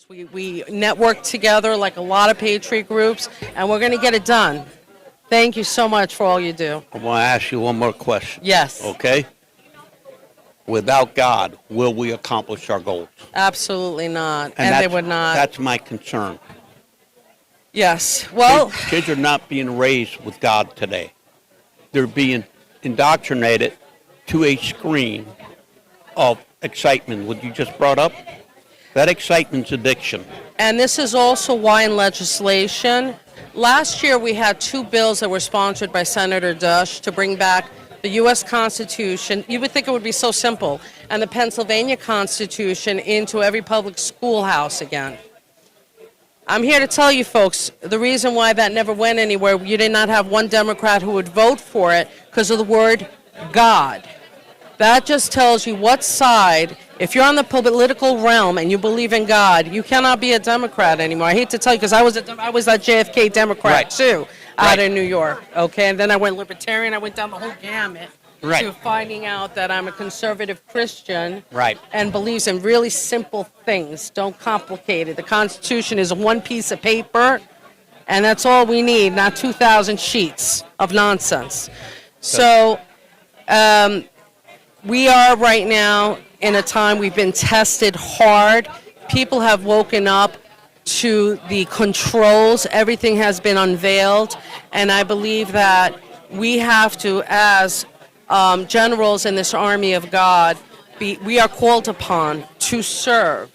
groups. We network together like a lot of patriot groups, and we're going to get it done. Thank you so much for all you do. I want to ask you one more question. Yes. Okay? Without God, will we accomplish our goals? Absolutely not. And they would not. That's my concern. Yes. Well, kids are not being raised with God today. They're being indoctrinated to a screen of excitement, what you just brought up. That excitement's addiction. And this is also why in legislation, last year we had 2 bills that were sponsored by Senator DOGE to bring back the U.S. Constitution. You would think it would be so simple. And the Pennsylvania Constitution into every public schoolhouse again. I'm here to tell you folks, the reason why that never went anywhere, you did not have one Democrat who would vote for it because of the word God. That just tells you what side, if you're on the political realm and you believe in God, you cannot be a Democrat anymore. I hate to tell you because I was a JFK Democrat too, out in New York, okay? And then I went libertarian, I went down the whole gamut to finding out that I'm a conservative Christian and believes in really simple things. Don't complicate it. The Constitution is one piece of paper, and that's all we need, not 2,000 sheets of nonsense. So we are right now in a time we've been tested hard. People have woken up to the controls. Everything has been unveiled, and I believe that we have to, as generals in this army of God, we are called upon to serve.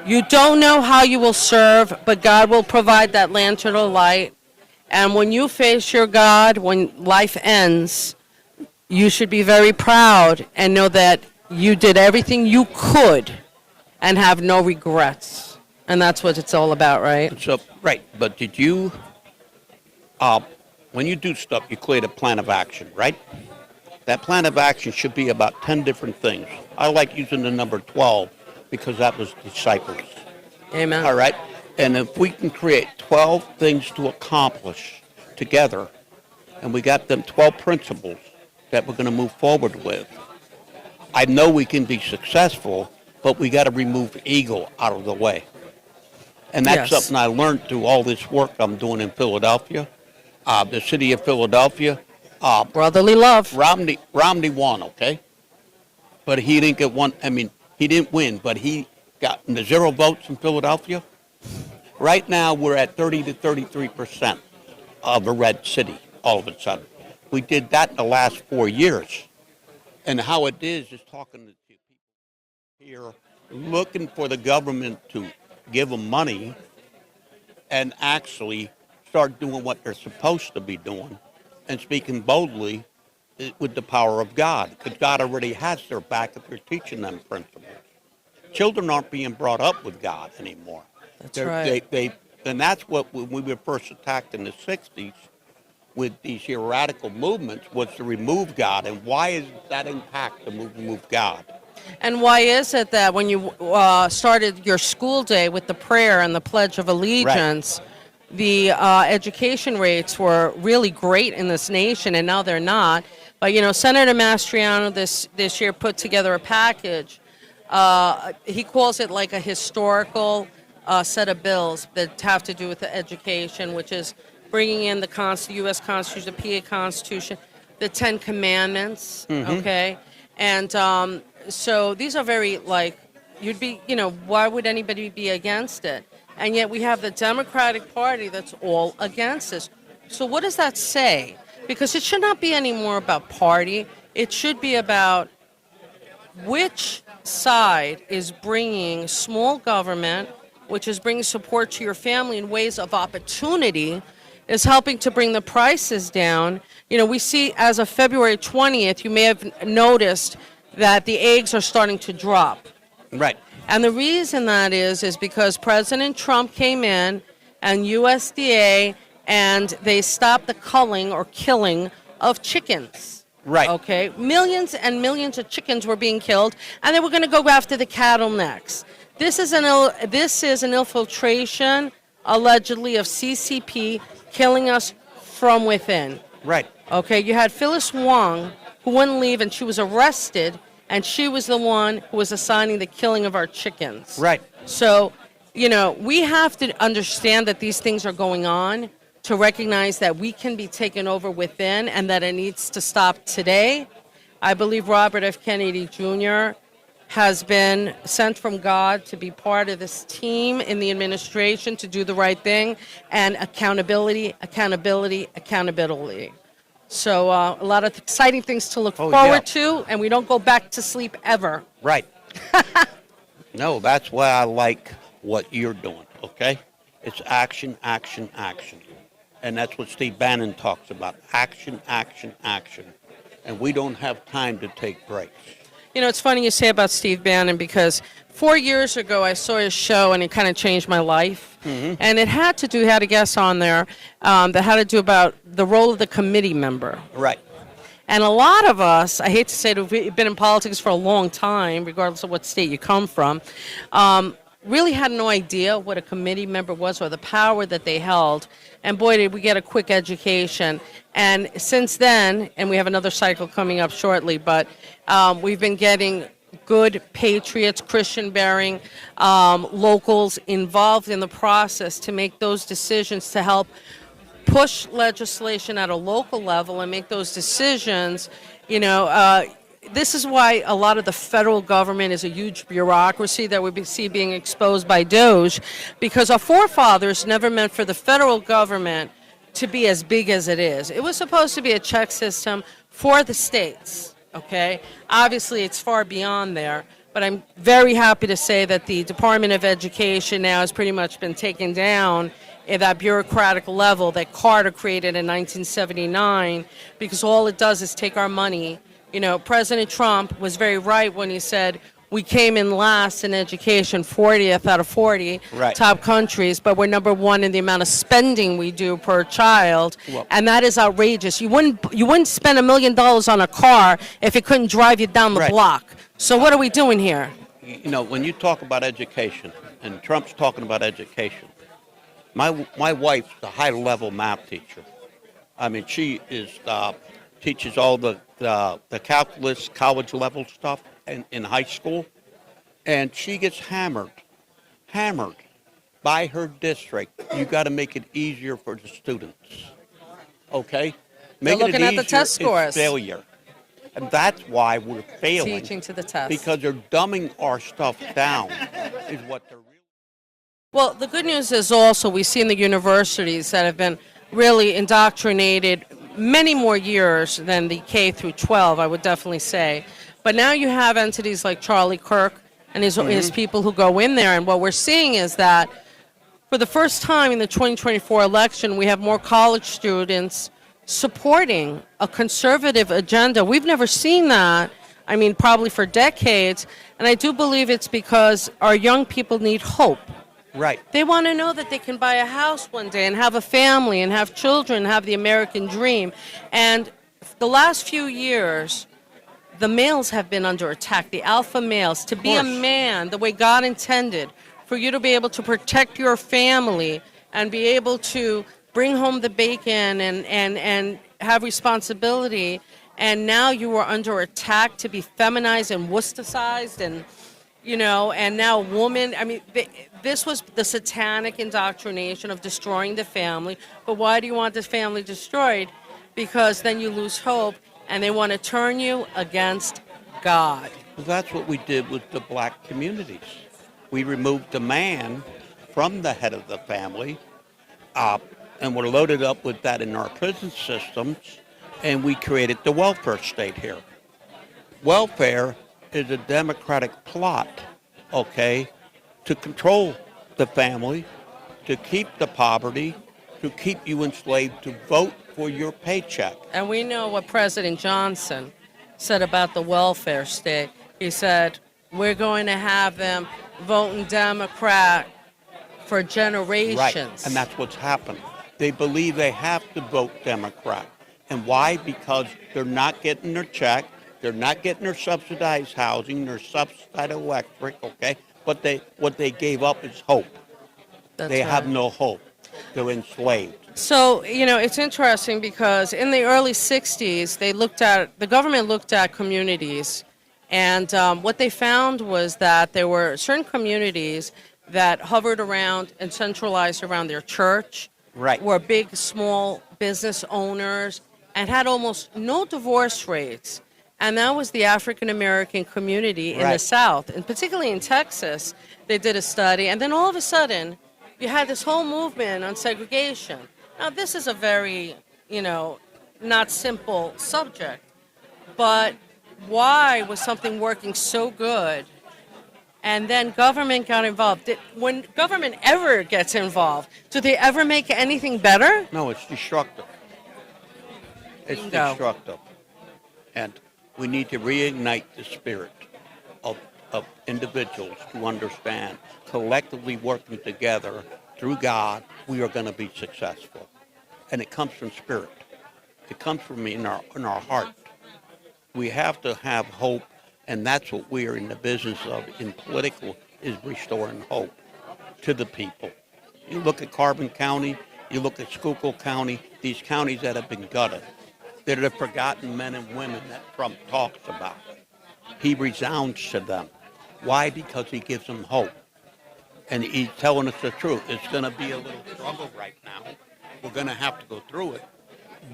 You don't know how you will serve, but God will provide that lantern of light. And when you face your God, when life ends, you should be very proud and know that you did everything you could and have no regrets. And that's what it's all about, right? So, but did you, when you do stuff, you create a plan of action, right? That plan of action should be about 10 different things. I like using the number 12 because that was disciples. Amen. All right? And if we can create 12 things to accomplish together, and we got them 12 principles that we're going to move forward with, I know we can be successful, but we got to remove ego out of the way. And that's something I learned through all this work I'm doing in Philadelphia, the city of Philadelphia. Brotherly love. Romney won, okay? But he didn't get one. I mean, he didn't win, but he got the 0 votes in Philadelphia. Right now, we're at 30 to 33% of a red city all of a sudden. We did that in the last 4 years. And how it is talking to people here, looking for the government to give them money and actually start doing what they're supposed to be doing and speaking boldly with the power of God. Because God already has their back if you're teaching them principles. Children aren't being brought up with God anymore. That's right. And that's what, when we were first attacked in the 60s, with these here radical movements, was to remove God. And why is that impact to remove God? And why is it that when you started your school day with the prayer and the Pledge of Allegiance, the education rates were really great in this nation, and now they're not. But, Senator Mastriano this year put together a package. He calls it like a historical set of bills that have to do with the education, which is bringing in the U.S. Constitution, the PA Constitution, the 10 Commandments, okay? And so these are very, you'd be, why would anybody be against it? And yet we have the Democratic Party that's all against this. So what does that say? Because it should not be any more about party. It should be about which side is bringing small government, which is bringing support to your family in ways of opportunity, is helping to bring the prices down. We see as of February 20th, you may have noticed that the eggs are starting to drop. Right. And the reason that is because President Trump came in and USDA, and they stopped the culling or killing of chickens. Right. Okay? Millions and millions of chickens were being killed, and they were going to go after the cattle next. This is an infiltration, allegedly, of CCP killing us from within. Right. Okay, you had Phyllis Wong, who wouldn't leave, and she was arrested, and she was the one who was assigning the killing of our chickens. Right. So we have to understand that these things are going on to recognize that we can be taken over within and that it needs to stop today. I believe Robert F. Kennedy Jr. has been sent from God to be part of this team in the administration to do the right thing, and accountability, accountability, accountability. So a lot of exciting things to look forward to, and we don't go back to sleep ever. Right. No, that's why I like what you're doing, okay? It's action, action, action. And that's what Steve Bannon talks about, action, action, action. And we don't have time to take breaks. It's funny you say about Steve Bannon, because 4 years ago I saw his show and it kind of changed my life. Mm-hmm. And it had to do, he had a guest on there that had to do about the role of the committee member. Right. And a lot of us, I hate to say it, we've been in politics for a long time, regardless of what state you come from, really had no idea what a committee member was or the power that they held. And boy, did we get a quick education. And since then, and we have another cycle coming up shortly, but we've been getting good patriots, Christian-bearing locals involved in the process to make those decisions to help push legislation at a local level and make those decisions. This is why a lot of the federal government is a huge bureaucracy that we see being exposed by DOGE, because our forefathers never meant for the federal government to be as big as it is. It was supposed to be a check system for the states, okay? Obviously, it's far beyond there, but I'm very happy to say that the Department of Education now has pretty much been taken down at that bureaucratic level that Carter created in 1979, because all it does is take our money. President Trump was very right when he said we came in last in education, 40th out of 40 top countries, but we're number one in the amount of spending we do per child, and that is outrageous. You wouldn't spend $1 million on a car if it couldn't drive you down the block. So what are we doing here? When you talk about education, and Trump's talking about education, my wife's a high-level math teacher. I mean, she teaches all the calculus, college-level stuff in high school, and she gets hammered by her district. You got to make it easier for the students, okay? They're looking at the test scores. Is failure, and that's why we're failing. Teaching to the test. Because they're dumbing our stuff down, is what they're really. Well, the good news is also we see in the universities that have been really indoctrinated many more years than the K through 12, I would definitely say. But now you have entities like Charlie Kirk and his people who go in there, and what we're seeing is that for the first time in the 2024 election, we have more college students supporting a conservative agenda. We've never seen that, probably for decades, and I do believe it's because our young people need hope. Right. They want to know that they can buy a house one day and have a family and have children, have the American dream. And the last few years, the males have been under attack, the alpha males. To be a man the way God intended, for you to be able to protect your family and be able to bring home the bacon and have responsibility. And now you are under attack to be feminized and wusticized and now woman. This was the satanic indoctrination of destroying the family. But why do you want the family destroyed? Because then you lose hope, and they want to turn you against God. Well, that's what we did with the black communities. We removed the man from the head of the family, and we're loaded up with that in our prison systems, and we created the welfare state here. Welfare is a democratic plot, okay, to control the family, to keep the poverty, to keep you enslaved, to vote for your paycheck. And we know what President Johnson said about the welfare state. He said, we're going to have them voting Democrat for generations. Right, and that's what's happened. They believe they have to vote Democrat. And why? Because they're not getting their check. They're not getting their subsidized housing, their subsidized electric, okay? But what they gave up is hope. They have no hope. They're enslaved. So, it's interesting because in the early 60s, the government looked at communities, and what they found was that there were certain communities that hovered around and centralized around their church, Right. were big, small business owners, and had almost no divorce rates. And that was the African American community in the Right. South, and particularly in Texas. They did a study, and then all of a sudden, you had this whole movement on segregation. Now, this is a very, not simple subject, but why was something working so good? And then government got involved. When government ever gets involved, do they ever make anything better? No, it's destructive. It's Bingo. destructive. And we need to reignite the spirit of individuals to understand collectively working together through God, we are going to be successful. And it comes from spirit. It comes from in our heart. We have to have hope, and that's what we are in the business of in political, is restoring hope to the people. You look at Carbon County, you look at Schuylkill County, these counties that have been gutted. They're the forgotten men and women that Trump talks about. He resounds to them. Why? Because he gives them hope. And he's telling us the truth. It's going to be a little struggle right now. We're going to have to go through it.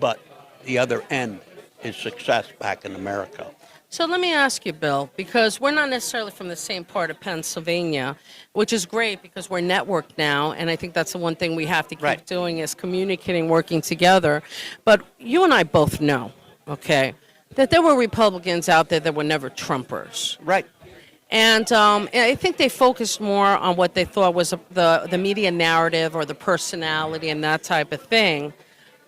But the other end is success back in America. So let me ask you, Bill, because we're not necessarily from the same part of Pennsylvania, which is great because we're networked now, and I think that's the one thing we have to keep Right. doing is communicating, working together. But you and I both know, okay, that there were Republicans out there that were never Trumpers. Right. And I think they focused more on what they thought was the media narrative or the personality and that type of thing.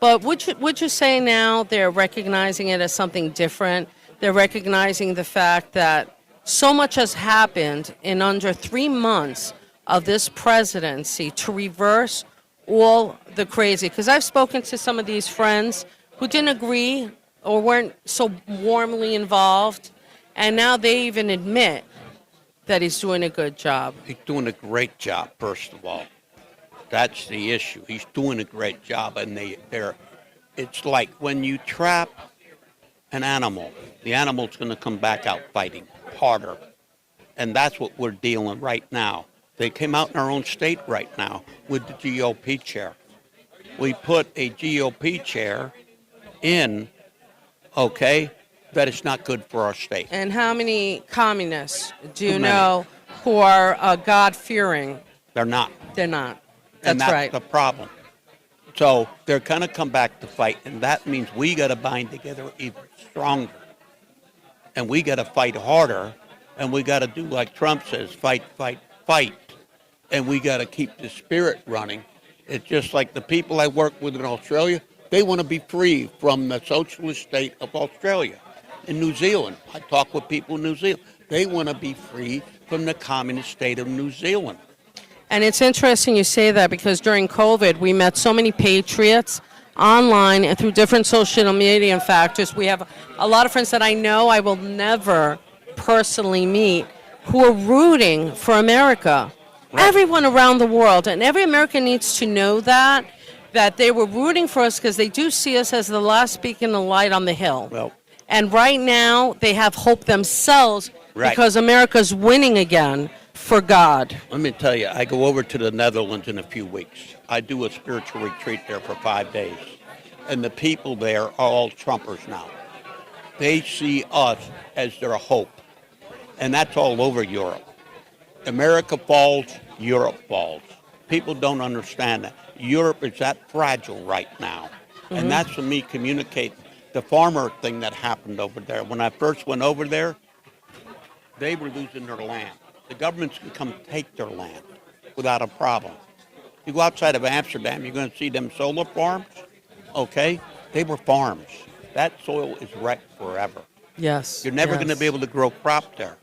But would you say now they're recognizing it as something different? They're recognizing the fact that so much has happened in under 3 months of this presidency to reverse all the crazy. Because I've spoken to some of these friends who didn't agree or weren't so warmly involved, and now they even admit that he's doing a good job. He's doing a great job, first of all. That's the issue. He's doing a great job, and it's like when you trap an animal, the animal's going to come back out fighting harder. And that's what we're dealing right now. They came out in our own state right now with the GOP chair. We put a GOP chair in, okay, that is not good for our state. And how many communists do you Too many. know who are God-fearing? They're not. They're not. And That's that's right. the problem. So they're going to come back to fight, and that means we got to bind together even stronger. And we got to fight harder, and we got to do like Trump says, fight, fight, fight. And we got to keep the spirit running. It's just like the people I work with in Australia, they want to be free from the socialist state of Australia. In New Zealand, I talk with people in New Zealand. They want to be free from the communist state of New Zealand. And it's interesting you say that because during COVID, we met so many patriots online and through different social media factors. We have a lot of friends that I know I will never personally meet who are rooting for America. Right. Everyone around the world, and every American needs to know that they were rooting for us because they do see us as the last beacon of light on the hill. Well, And right now, they have hope themselves Right. because America's winning again for God. let me tell you, I go over to the Netherlands in a few weeks. I do a spiritual retreat there for 5 days. And the people there are all Trumpers now. They see us as their hope. And that's all over Europe. America falls, Europe falls. People don't understand that. Europe is that fragile right now. And that's for me communicating the farmer thing that happened over there. When I first went over there, they were losing their land. The governments can come take their land without a problem. You go outside of Amsterdam, you're going to see them solar farms, okay? They were farms. That soil is wrecked forever. Yes. You're never going to be able to grow crop there.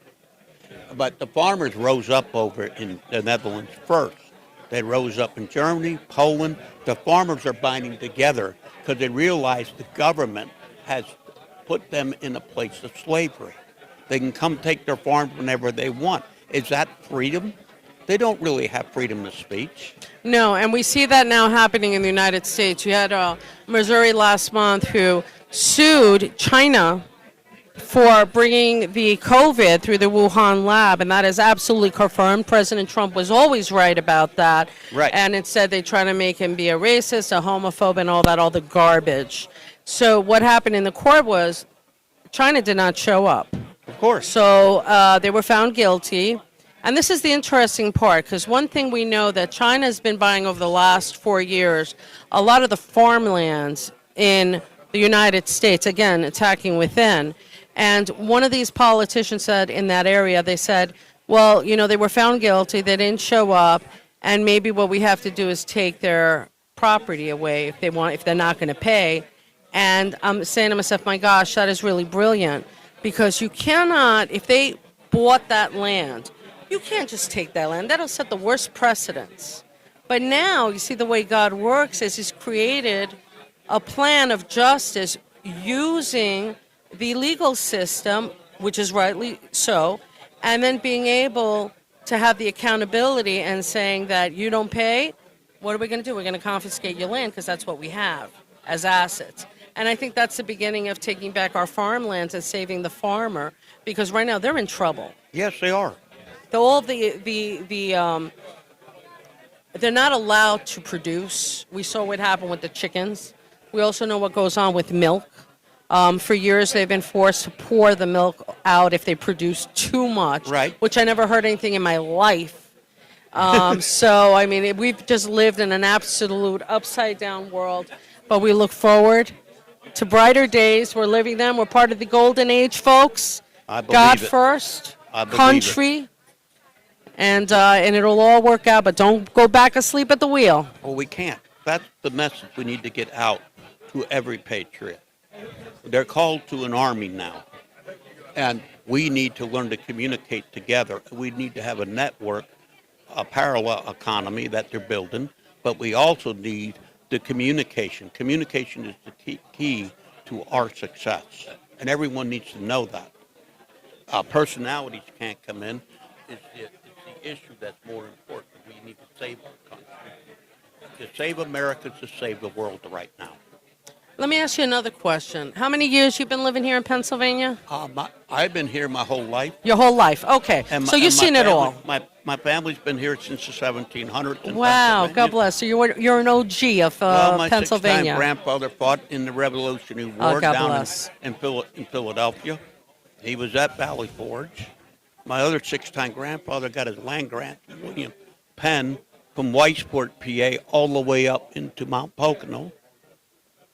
But the farmers rose up over in the Netherlands first. They rose up in Germany, Poland. The farmers are binding together because they realize the government has put them in a place of slavery. They can come take their farms whenever they want. Is that freedom? They don't really have freedom of speech. No, and we see that now happening in the United States. You had Missouri last month who sued China for bringing the COVID through the Wuhan lab, and that is absolutely confirmed. President Trump was always right about that. Right. And instead they try to make him be a racist, a homophobe, and all the garbage. So what happened in the court was China did not show up. Of course. So they were found guilty. And this is the interesting part, because one thing we know that China has been buying over the last 4 years, a lot of the farmlands in the United States, again, attacking within. And one of these politicians said in that area, they said, well, they were found guilty, they didn't show up, and maybe what we have to do is take their property away if they're not going to pay. And I'm saying to myself, my gosh, that is really brilliant, because you cannot, if they bought that land, you can't just take that land. That'll set the worst precedents. But now, you see, the way God works is He's created a plan of justice using the legal system, which is rightly so, and then being able to have the accountability and saying that you don't pay, what are we going to do? We're going to confiscate your land because that's what we have as assets. And I think that's the beginning of taking back our farmlands and saving the farmer, because right now they're in trouble. Yes, they are. They're not allowed to produce. We saw what happened with the chickens. We also know what goes on with milk. For years, they've been forced to pour the milk out if they produce too much, right? Which I never heard anything in my life. So, I mean, we've just lived in an absolute upside-down world. But we look forward to brighter days. We're living them. We're part of the golden age, folks. I believe God it. first, I believe country, it. And it'll all work out. But don't go back asleep at the wheel. Well, we can't. That's the message we need to get out to every patriot. They're called to an army now, and we need to learn to communicate together. We need to have a network, a parallel economy that they're building, but we also need the communication. Communication is the key to our success, and everyone needs to know that. Personalities can't come in. It's the issue that's more important. We need to save our country. To save America, to save the world right now. Let me ask you another question. How many years you been living here in Pennsylvania? I've been here my whole life. Your whole life, okay. So you've seen it all. My family's been here since the 1700s. Wow, God bless. So you're an OG of my Pennsylvania. My grandfather fought in the Revolutionary War down in Philadelphia. He was at Valley Forge. My other 6-time grandfather got his land grant from William Penn from Whitesport, PA, all the way up into Mount Pocono.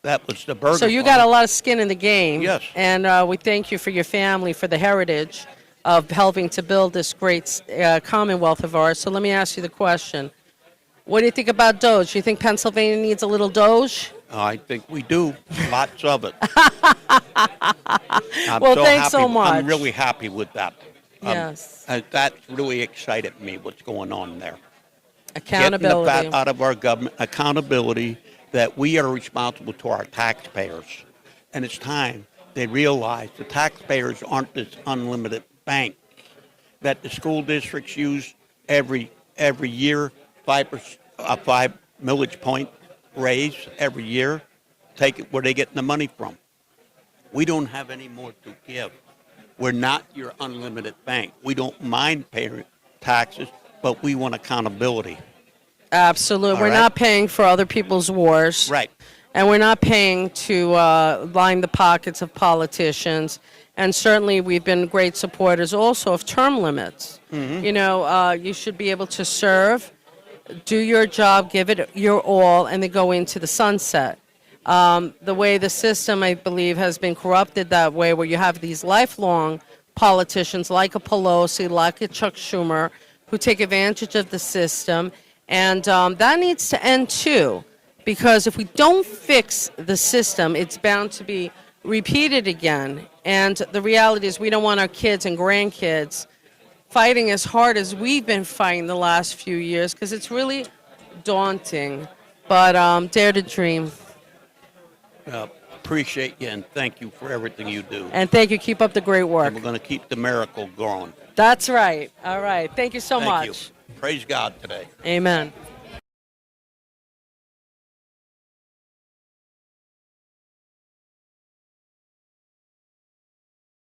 That was the burger. So you got a lot of skin in the game. Yes. And we thank you for your family, for the heritage of helping to build this great commonwealth of ours. So let me ask you the question. What do you think about DOGE? Do you think Pennsylvania needs a little DOGE? I think we do. Lots of it. Well, thanks so much. I'm really happy with that. Yes. That really excited me, what's going on there. Accountability. Getting the fat out of our government. Accountability. That we are responsible to our taxpayers. And it's time they realize the taxpayers aren't this unlimited bank that the school districts use every year, 5 millage point raise every year. Take it where they get the money from. We don't have any more to give. We're not your unlimited bank. We don't mind paying taxes, but we want accountability. Absolutely. We're not paying for other people's wars. Right. And we're not paying to line the pockets of politicians. And certainly we've been great supporters also of term limits. Mm-hmm. You should be able to serve, do your job, give it your all, and then go into the sunset. The way the system, I believe, has been corrupted that way, where you have these lifelong politicians like a Pelosi, like a Chuck Schumer, who take advantage of the system. And that needs to end too, because if we don't fix the system, it's bound to be repeated again. And the reality is we don't want our kids and grandkids fighting as hard as we've been fighting the last few years, because it's really daunting. But dare to dream. Appreciate you, and thank you for everything you do. And thank you. Keep up the great work. And we're going to keep the miracle going. That's right. All right. Thank you so much. Thank you. Praise God today. Amen.